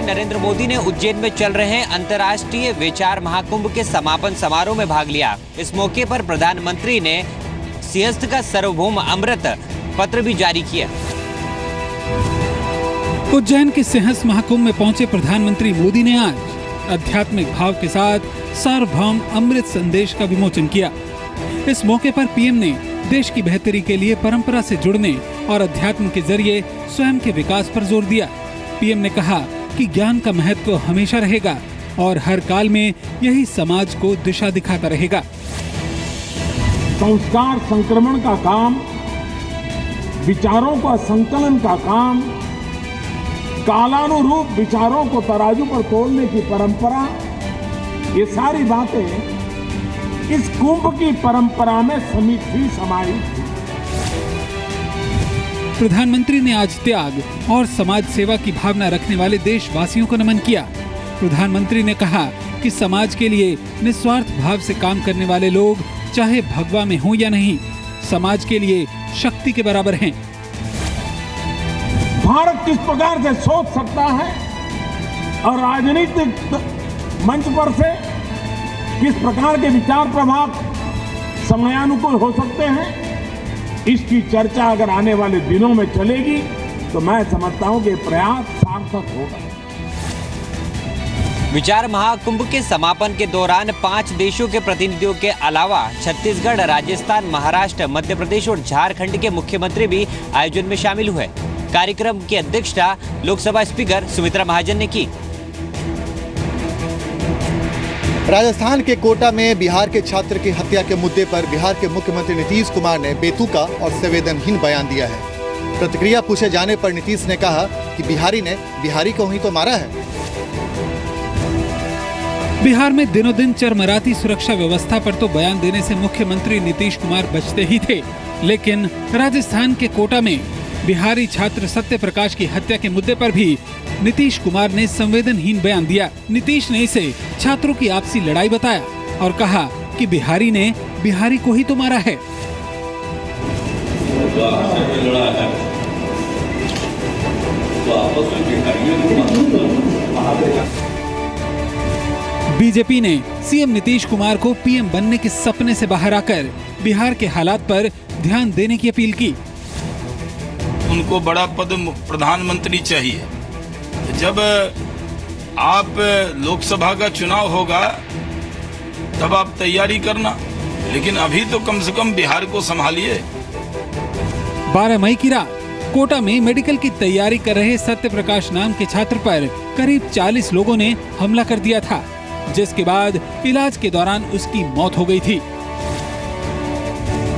नरेंद्र मोदी ने उज्जैन में चल रहे अंतर्राष्ट्रीय विचार महाकुंभ के समापन समारोह में भाग लिया। इस मौके पर प्रधानमंत्री ने सिंहस्थ का सार्वभौम अमृत पत्र भी जारी किया। उज्जैन के सिंहस्थ महाकुंभ में पहुंचे प्रधानमंत्री मोदी ने आज आध्यात्मिक भाव के साथ सार्वभौम अमृत संदेश का विमोचन किया। इस मौके पर पीएम ने देश की बेहतरी के लिए परंपरा से जुड़ने और अध्यात्म के जरिए स्वयं के विकास पर जोर दिया। पीएम ने कहा कि ज्ञान का महत्व हमेशा रहेगा और हर काल में यही समाज को दिशा दिखाता रहेगा। संस्कार संक्रमण का काम, विचारों का संकलन का काम, कालानुरूप विचारों को तराजू पर तोलने की परंपरा, ये सारी बातें इस कुंभ की परंपरा में समाहित थी। प्रधानमंत्री ने आज त्याग और समाज सेवा की भावना रखने वाले देशवासियों को नमन किया। प्रधानमंत्री ने कहा कि समाज के लिए निस्वार्थ भाव से काम करने वाले लोग चाहे भगवा में हो या नहीं, समाज के लिए शक्ति के बराबर हैं। भारत किस प्रकार से सोच सकता है और राजनीतिक मंच पर से किस प्रकार के विचार प्रभाव समयानुकूल हो सकते हैं, इसकी चर्चा अगर आने वाले दिनों में चलेगी तो मैं समझता हूं कि प्रयास सार्थक होगा। विचार महाकुंभ के समापन के दौरान 5 देशों के प्रतिनिधियों के अलावा छत्तीसगढ़, राजस्थान, महाराष्ट्र, मध्य प्रदेश और झारखंड के मुख्यमंत्री भी आयोजन में शामिल हुए। कार्यक्रम की अध्यक्षता लोकसभा स्पीकर सुमित्रा महाजन ने की। राजस्थान के कोटा में बिहार के छात्र की हत्या के मुद्दे पर बिहार के मुख्यमंत्री नीतीश कुमार ने बेतुका और संवेदनहीन बयान दिया है। प्रतिक्रिया पूछे जाने पर नीतीश ने कहा कि बिहारी ने बिहारी को ही तो मारा है। बिहार में दिनों दिन चरमराती सुरक्षा व्यवस्था पर तो बयान देने से मुख्यमंत्री नीतीश कुमार बचते ही थे, लेकिन राजस्थान के कोटा में बिहारी छात्र सत्य प्रकाश की हत्या के मुद्दे पर भी नीतीश कुमार ने संवेदनहीन बयान दिया। नीतीश ने इसे छात्रों की आपसी लड़ाई बताया और कहा कि बिहारी ने बिहारी को ही तो मारा है। बीजेपी ने सीएम नीतीश कुमार को पीएम बनने के सपने से बाहर आकर बिहार के हालात पर ध्यान देने की अपील की। उनको बड़ा पद प्रधानमंत्री चाहिए। जब आप लोकसभा का चुनाव होगा तब आप तैयारी करना, लेकिन अभी तो कम से कम बिहार को संभालिए। 12 मई की रात कोटा में मेडिकल की तैयारी कर रहे सत्य प्रकाश नाम के छात्र पर करीब 40 लोगों ने हमला कर दिया था, जिसके बाद इलाज के दौरान उसकी मौत हो गई थी।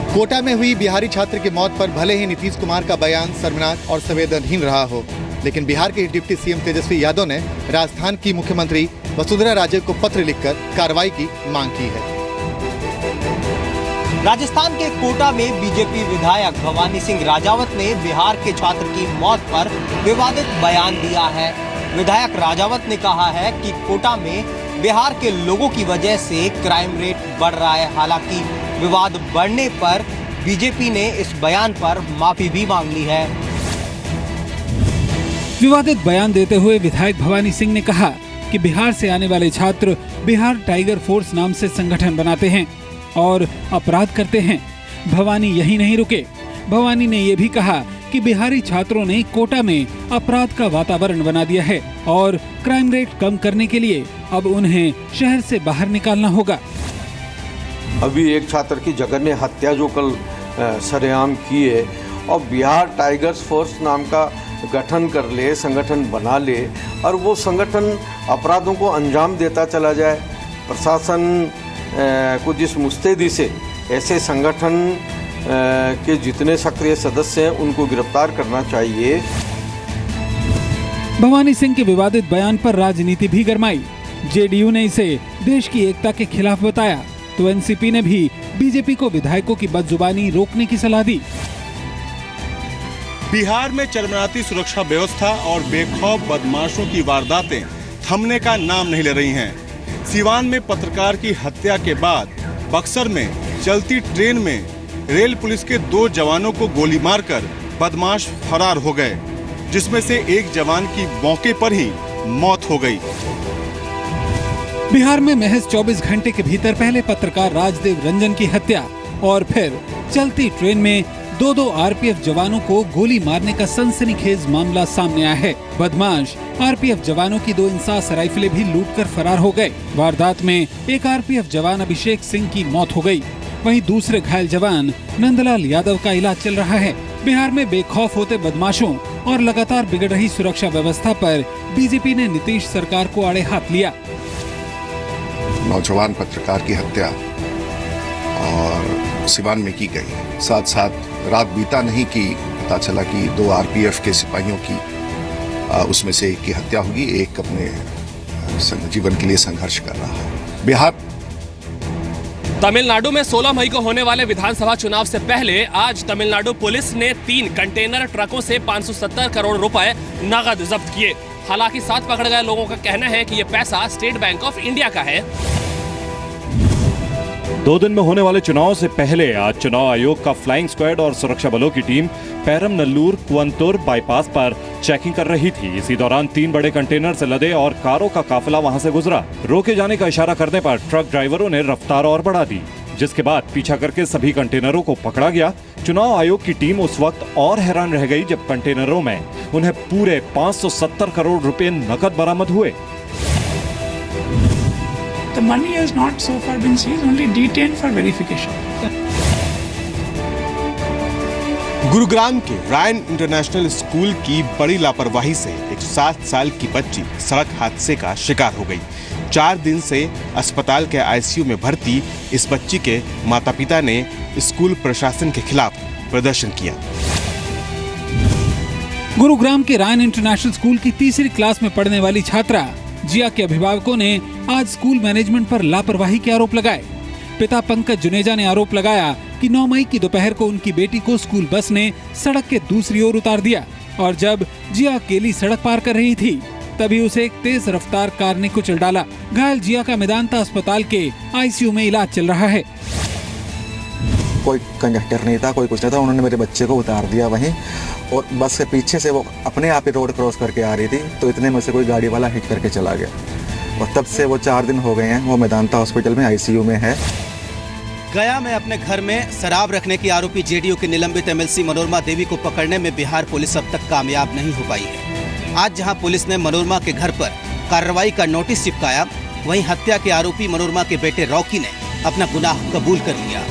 कोटा में हुई बिहारी छात्र की मौत पर भले ही नीतीश कुमार का बयान शर्मनाक और संवेदनहीन रहा हो, लेकिन बिहार के डिप्टी सीएम तेजस्वी यादव ने राजस्थान की मुख्यमंत्री वसुंधरा राजे को पत्र लिखकर कार्रवाई की मांग की है। राजस्थान के कोटा में बीजेपी विधायक भवानी सिंह राजावत ने बिहार के छात्र की मौत पर विवादित बयान दिया है। विधायक राजावत ने कहा है कि कोटा में बिहार के लोगों की वजह से क्राइम रेट बढ़ रहा है। हालांकि विवाद बढ़ने पर बीजेपी ने इस बयान पर माफी भी मांग ली है। विवादित बयान देते हुए विधायक भवानी सिंह ने कहा कि बिहार से आने वाले छात्र बिहार टाइगर फोर्स नाम से संगठन बनाते हैं और अपराध करते हैं। भवानी यही नहीं रुके। भवानी ने ये भी कहा कि बिहारी छात्रों ने कोटा में अपराध का वातावरण बना दिया है और क्राइम रेट कम करने के लिए अब उन्हें शहर से बाहर निकालना होगा। अभी एक छात्र की जघन्य हत्या जो कल सरेआम की है और बिहार टाइगर्स फोर्स नाम का गठन कर ले, संगठन बना ले और वो संगठन अपराधों को अंजाम देता चला जाए। प्रशासन को जिस मुस्तैदी से ऐसे संगठन के जितने सक्रिय सदस्य हैं उनको गिरफ्तार करना चाहिए। भवानी सिंह के विवादित बयान पर राजनीति भी गरमाई। जेडीयू ने इसे देश की एकता के खिलाफ बताया तो एनसीपी ने भी बीजेपी को विधायकों की बदजुबानी रोकने की सलाह दी। बिहार में चरमराती सुरक्षा व्यवस्था और बेखौफ बदमाशों की वारदातें थमने का नाम नहीं ले रही हैं। सीवान में पत्रकार की हत्या के बाद बक्सर में चलती ट्रेन में रेल पुलिस के 2 जवानों को गोली मारकर बदमाश फरार हो गए, जिसमें से एक जवान की मौके पर ही मौत हो गई। बिहार में महज 24 घंटे के भीतर पहले पत्रकार राजदेव रंजन की हत्या और फिर चलती ट्रेन में 2 आरपीएफ जवानों को गोली मारने का सनसनीखेज मामला सामने आया है। बदमाश आरपीएफ जवानों की 2 इंसास राइफलें भी लूटकर फरार हो गए। वारदात में एक आरपीएफ जवान अभिषेक सिंह की मौत हो गई, वहीं दूसरे घायल जवान नंदलाल यादव का इलाज चल रहा है। बिहार में बेखौफ होते बदमाशों और लगातार बिगड़ रही सुरक्षा व्यवस्था पर बीजेपी ने नीतीश सरकार को आड़े हाथ लिया। नौजवान पत्रकार की हत्या और सिवान में की गई, साथ साथ रात बीता नहीं कि पता चला कि 2 आरपीएफ के सिपाहियों की उसमें से एक की हत्या होगी, एक अपने जीवन के लिए संघर्ष कर रहा है। बिहार तमिलनाडु में 16 मई को होने वाले विधानसभा चुनाव से पहले आज तमिलनाडु पुलिस ने 3 कंटेनर ट्रकों से 570 करोड़ रुपए नगद जब्त किए। हालांकि साथ पकड़े गए लोगों का कहना है कि ये पैसा स्टेट बैंक ऑफ इंडिया का है। 2 दिन में होने वाले चुनाव से पहले आज चुनाव आयोग का फ्लाइंग स्क्वाड और सुरक्षा बलों की टीम पेरमनल्लूर कुवंतुर बाईपास पर चेकिंग कर रही थी। इसी दौरान 3 बड़े कंटेनर से लदे और कारों का काफिला वहां से गुजरा। रोके जाने का इशारा करने पर ट्रक ड्राइवरों ने रफ्तार और बढ़ा दी, जिसके बाद पीछा करके सभी कंटेनरों को पकड़ा गया। चुनाव आयोग की टीम उस वक्त और हैरान रह गई जब कंटेनरों में उन्हें पूरे 570 करोड़ रुपए नकद बरामद हुए। The money has not so far been seized, only detained for verification. Gurugram के रायन इंटरनेशनल स्कूल की बड़ी लापरवाही से एक 7 साल की बच्ची सड़क हादसे का शिकार हो गई। 4 दिन से अस्पताल के आईसीयू में भर्ती इस बच्ची के माता पिता ने स्कूल प्रशासन के खिलाफ प्रदर्शन किया। गुरुग्राम के रायन इंटरनेशनल स्कूल की 3री क्लास में पढ़ने वाली छात्रा जिया के अभिभावकों ने आज स्कूल मैनेजमेंट पर लापरवाही के आरोप लगाए। पिता पंकज जुनेजा ने आरोप लगाया कि 9 मई की दोपहर को उनकी बेटी को स्कूल बस ने सड़क के दूसरी ओर उतार दिया और जब जिया अकेली सड़क पार कर रही थी तभी उसे एक तेज रफ्तार कार ने कुचल डाला। घायल जिया का मेदांता अस्पताल के आईसीयू में इलाज चल रहा है। कोई कंडक्टर नहीं था, कोई कुछ नहीं था, उन्होंने मेरे बच्चे को उतार दिया वहीं और बस के पीछे से वो अपने आप ही रोड क्रॉस करके आ रही थी तो इतने में से कोई गाड़ी वाला हिट करके चला गया और तब से वो 4 दिन हो गए हैं, वो मेदांता हॉस्पिटल में आईसीयू में है। गया में अपने घर में शराब रखने की आरोपी जेडीयू के निलंबित एमएलसी मनोरमा देवी को पकड़ने में बिहार पुलिस अब तक कामयाब नहीं हो पाई है। आज जहां पुलिस ने मनोरमा के घर पर कार्रवाई का नोटिस चिपकाया, वहीं हत्या के आरोपी मनोरमा के बेटे रॉकी ने अपना गुनाह कबूल कर लिया।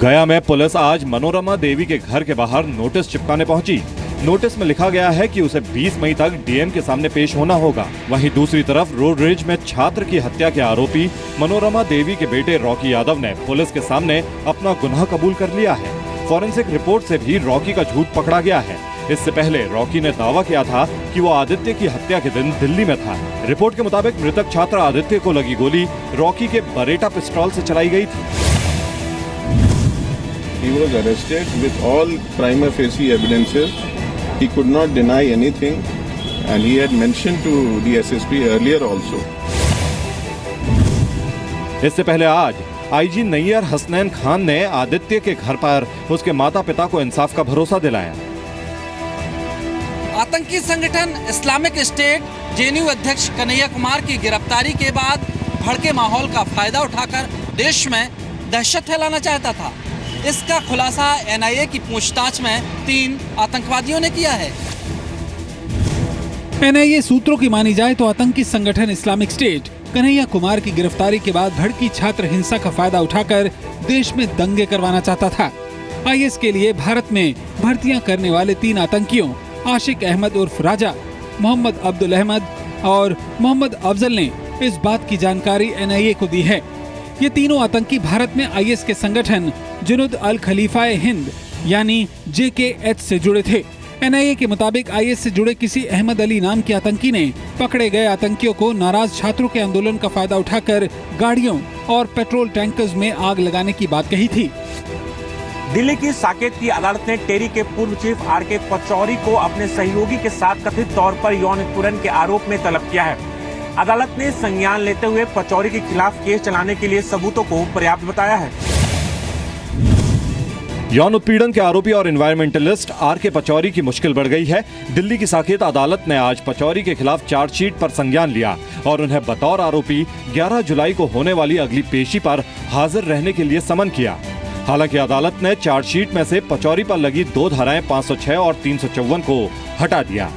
गया में पुलिस आज मनोरमा देवी के घर के बाहर नोटिस चिपकाने पहुंची। नोटिस में लिखा गया है कि उसे 20 मई तक डीएम के सामने पेश होना होगा। वहीं दूसरी तरफ रोड रेज में छात्र की हत्या के आरोपी मनोरमा देवी के बेटे रॉकी यादव ने पुलिस के सामने अपना गुनाह कबूल कर लिया है। फॉरेंसिक रिपोर्ट से भी रॉकी का झूठ पकड़ा गया है। इससे पहले रॉकी ने दावा किया था कि वो आदित्य की हत्या के दिन दिल्ली में था। रिपोर्ट के मुताबिक मृतक छात्र आदित्य को लगी गोली रॉकी के बरेटा पिस्तौल से चलाई गई थी। He was arrested with all prima facie evidences. He could not deny anything, and he had mentioned to the SSP earlier also. इससे पहले आज आईजी नैयर हसनैन खान ने आदित्य के घर पर उसके माता पिता को इंसाफ का भरोसा दिलाया। आतंकी संगठन इस्लामिक स्टेट जेएनयू अध्यक्ष कन्हैया कुमार की गिरफ्तारी के बाद भड़के माहौल का फायदा उठाकर देश में दहशत फैलाना चाहता था। इसका खुलासा एनआईए की पूछताछ में 3 आतंकवादियों ने किया है। एनआईए सूत्रों की मानी जाए तो आतंकी संगठन इस्लामिक स्टेट कन्हैया कुमार की गिरफ्तारी के बाद भड़की छात्र हिंसा का फायदा उठाकर देश में दंगे करवाना चाहता था। आईएस के लिए भारत में भर्तियां करने वाले 3 आतंकियों आशिक अहमद उर्फ राजा, मोहम्मद अब्दुल अहमद और मोहम्मद अफजल ने इस बात की जानकारी एनआईए को दी है। ये तीनों आतंकी भारत में आईएस के संगठन जुनूद अल खलीफाए हिंद यानी JKH से जुड़े थे। एनआईए के मुताबिक आईएस से जुड़े किसी अहमद अली नाम के आतंकी ने पकड़े गए आतंकियों को नाराज छात्रों के आंदोलन का फायदा उठाकर गाड़ियों और पेट्रोल टैंकर्स में आग लगाने की बात कही थी। दिल्ली की साकेत की अदालत ने टेरी के पूर्व चीफ आरके पचौरी को अपने सहयोगी के साथ कथित तौर पर यौन उत्पीड़न के आरोप में तलब किया है। अदालत ने संज्ञान लेते हुए पचौरी के खिलाफ केस चलाने के लिए सबूतों को पर्याप्त बताया है। यौन उत्पीड़न के आरोपी और एनवायरमेंटलिस्ट आर.के. पचौरी की मुश्किल बढ़ गई है। दिल्ली की साकेत अदालत ने आज पचौरी के खिलाफ चार्जशीट पर संज्ञान लिया और उन्हें बतौर आरोपी 11 जुलाई को होने वाली अगली पेशी पर हाजिर रहने के लिए समन किया। हालांकि अदालत ने चार्जशीट में से पचौरी पर लगी 2 धाराएं 506 और 354 को हटा दिया।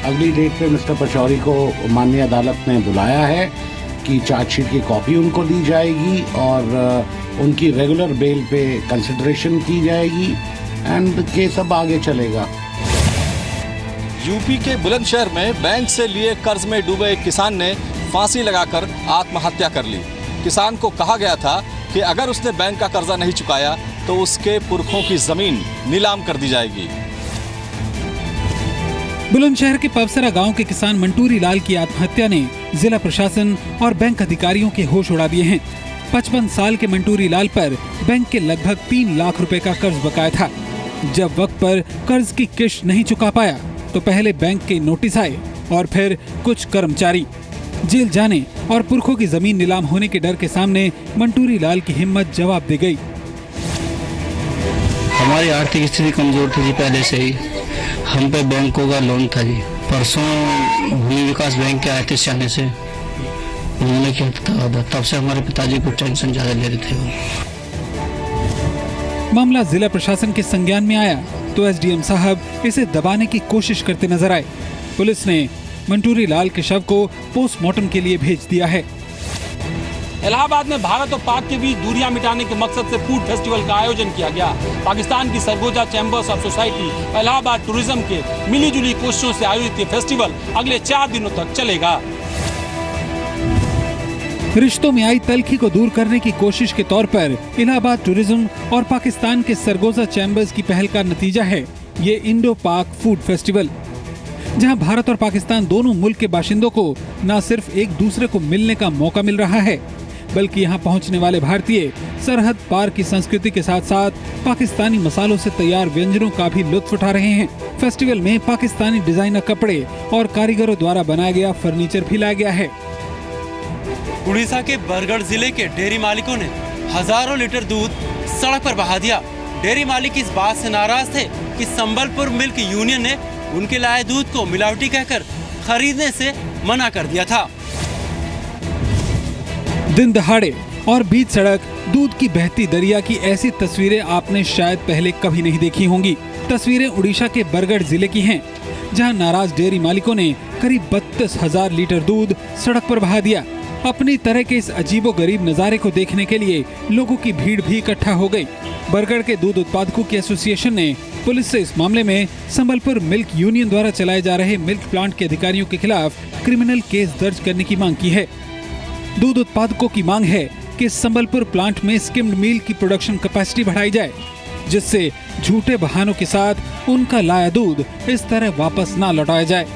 अगली डेट पे मिस्टर पचौरी को माननीय अदालत ने बुलाया है कि चार्जशीट की कॉपी उनको दी जाएगी और उनकी रेगुलर बेल पे कंसिडरेशन की जाएगी एंड केस अब आगे चलेगा। यूपी के बुलंदशहर में बैंक से लिए कर्ज में डूबे एक किसान ने फांसी लगाकर आत्महत्या कर ली। किसान को कहा गया था कि अगर उसने बैंक का कर्जा नहीं चुकाया तो उसके पुरखों की जमीन नीलाम कर दी जाएगी। बुलंदशहर के पवसरा गांव के किसान मंटूरी लाल की आत्महत्या ने जिला प्रशासन और बैंक अधिकारियों के होश उड़ा दिए हैं। 55 साल के मंटूरी लाल पर बैंक के लगभग 3 लाख रुपए का कर्ज बकाया था। जब वक्त पर कर्ज की किश्त नहीं चुका पाया तो पहले बैंक के नोटिस आए और फिर कुछ कर्मचारी जेल जाने और पुरखों की जमीन नीलाम होने के डर के सामने मंटूरी लाल की हिम्मत जवाब दे गई। हमारी आर्थिक स्थिति कमजोर थी जी, पहले से ही हम पे बैंकों का लोन था जी। परसों भूमि विकास बैंक के आए थे जाने से, उन्होंने क्या था, तब से हमारे पिताजी को टेंशन ज्यादा ले रहे थे। मामला जिला प्रशासन के संज्ञान में आया तो एसडीएम साहब इसे दबाने की कोशिश करते नजर आए। पुलिस ने मंटूरी लाल के शव को पोस्टमार्टम के लिए भेज दिया है। इलाहाबाद में भारत और पाक के बीच दूरियां मिटाने के मकसद से फूड फेस्टिवल का आयोजन किया गया। पाकिस्तान की सरगोजा चैम्बर्स ऑफ सोसाइटी और इलाहाबाद टूरिज्म के मिलीजुली कोशिशों से आयोजित ये फेस्टिवल अगले 4 दिनों तक चलेगा। रिश्तों में आई तल्खी को दूर करने की कोशिश के तौर पर इलाहाबाद टूरिज्म और पाकिस्तान के सरगोजा चैम्बर्स की पहल का नतीजा है ये इंडो पाक फूड फेस्टिवल, जहां भारत और पाकिस्तान दोनों मुल्क के बाशिंदों को न सिर्फ एक दूसरे को मिलने का मौका मिल रहा है बल्कि यहां पहुंचने वाले भारतीय सरहद पार की संस्कृति के साथ साथ पाकिस्तानी मसालों से तैयार व्यंजनों का भी लुत्फ उठा रहे हैं। फेस्टिवल में पाकिस्तानी डिजाइनर कपड़े और कारीगरों द्वारा बनाया गया फर्नीचर भी लाया गया है। उड़ीसा के बरगढ़ जिले के डेयरी मालिकों ने हजारों लीटर दूध सड़क पर बहा दिया। डेयरी मालिक इस बात से नाराज थे कि संबलपुर मिल्क यूनियन ने उनके लाए दूध को मिलावटी कहकर खरीदने से मना कर दिया था। दिन दहाड़े और बीच सड़क दूध की बहती दरिया की ऐसी तस्वीरें आपने शायद पहले कभी नहीं देखी होंगी। तस्वीरें उड़ीसा के बरगढ़ जिले की हैं, जहां नाराज डेयरी मालिकों ने करीब 32,000 लीटर दूध सड़क पर बहा दिया। अपनी तरह के इस अजीबोगरीब नजारे को देखने के लिए लोगों की भीड़ भी इकट्ठा हो गई। बरगढ़ के दूध उत्पादकों की एसोसिएशन ने पुलिस से इस मामले में संबलपुर मिल्क यूनियन द्वारा चलाए जा रहे मिल्क प्लांट के अधिकारियों के खिलाफ क्रिमिनल केस दर्ज करने की मांग की है। दूध उत्पादकों की मांग है कि संबलपुर प्लांट में स्किम्ड मिल्क की प्रोडक्शन कैपेसिटी बढ़ाई जाए, जिससे झूठे बहानों के साथ उनका लाया दूध इस तरह वापस न लौटाया जाए।